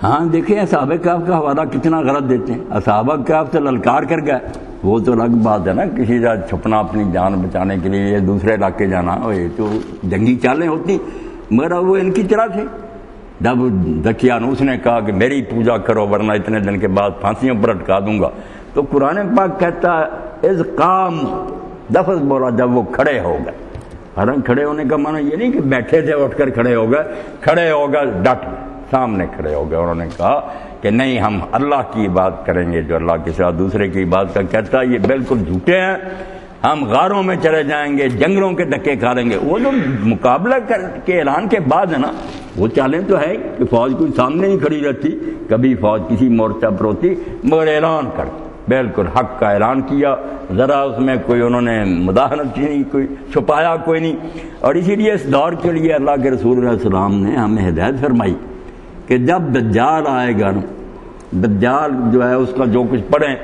ہاں دیکھیں اصحاب کہف کا حوالہ کتنا غلط دیتے ہیں. اصحاب کہف سے للکار کر گئے وہ تو الگ بات ہے نا, کسی کا چھپنا اپنی جان بچانے کے لیے دوسرے علاقے جانا, یہ تو جنگی چالیں ہوتی, مگر وہ ان کی طرح تھے. جب دقیانوس نے کہا کہ میری پوجا کرو ورنہ اتنے دن کے بعد پھانسیوں پر اٹکا دوں گا, تو قرآن پاک کہتا ہے اذ قام, لفظ بولا جب وہ کھڑے ہو گئے. حالانکہ کھڑے ہونے کا معنی یہ نہیں کہ بیٹھے تھے اٹھ کر کھڑے ہو گئے, کھڑے ہو گئے ڈٹ سامنے کھڑے ہو گئے. انہوں نے کہا کہ نہیں ہم اللہ کی عبادت کریں گے, جو اللہ کے ساتھ دوسرے کی عبادت کا کہتا ہے یہ بالکل جھوٹے ہیں, ہم غاروں میں چلے جائیں گے, جنگلوں کے دھکے کھا لیں گے. وہ جو مقابلہ کر کے اعلان کے بعد ہے نا, وہ چالیں تو ہے کہ فوج کوئی سامنے نہیں کھڑی رہتی, کبھی فوج کسی مورچہ پر ہوتی, مگر اعلان کر بالکل حق کا اعلان کیا, ذرا اس میں کوئی انہوں نے مداحنت نہیں, کوئی چھپایا کوئی نہیں. اور اسی لیے اس دور کے لیے اللہ کے رسول علیہ السلام نے ہمیں ہدایت فرمائی کہ جب دجال آئے گا, دجال جو ہے اس کا جو کچھ پڑھیں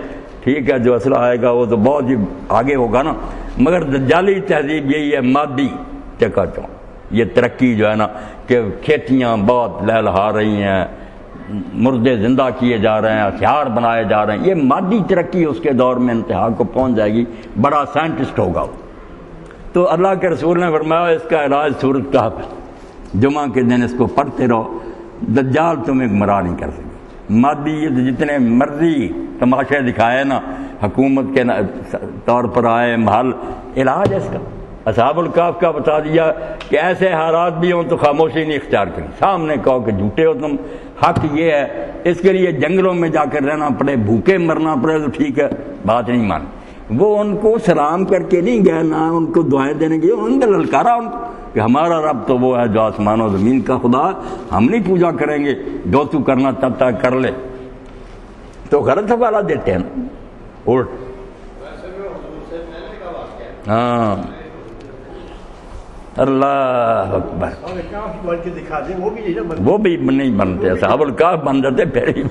ٹھیک ہے, جو اصلہ آئے گا وہ تو بہت ہی آگے ہوگا نا, مگر دجالی تہذیب یہی ہے مادی چکا چوند. یہ ترقی جو ہے نا کہ کھیتیاں بہت لہلہا رہی ہیں, مردے زندہ کیے جا رہے ہیں, ہتھیار بنائے جا رہے ہیں, یہ مادی ترقی اس کے دور میں انتہا کو پہنچ جائے گی, بڑا سائنٹسٹ ہوگا. تو اللہ کے رسول نے فرمایا اس کا علاج سورۃ کہف ہے, جمعہ کے دن اس کو پڑھتے رہو, دجال تمہیں گمراہ نہیں کر سکے. مادی جتنے مرضی تماشے دکھائے نا, حکومت کے طور پر آئے محل, علاج ہے اس کا. اصحاب الکہف کا بتا دیا کہ ایسے حالات بھی ہوں تو خاموشی نہیں اختیار کریں, سامنے کہو کہ جھوٹے ہو تم, حق یہ ہے. اس کے لیے جنگلوں میں جا کر رہنا پڑے, بھوکے مرنا پڑے تو ٹھیک ہے, بات نہیں مانی. وہ ان کو سلام کر کے نہیں گئے, نہ ان کو دعائیں دینے کے, انہوں نے للکارا ان کو کہ ہمارا رب تو وہ ہے جو آسمان و زمین کا خدا, ہم نہیں پوجا کریں گے, جو تو کرنا چاہتا ہے کر لے. تو غلط حوالہ دیتے ہیں نا الٹ. ہاں اللہ اکبر, وہ بھی نہیں بنتے, اصحاب الکہف بن جاتے پھر ہی.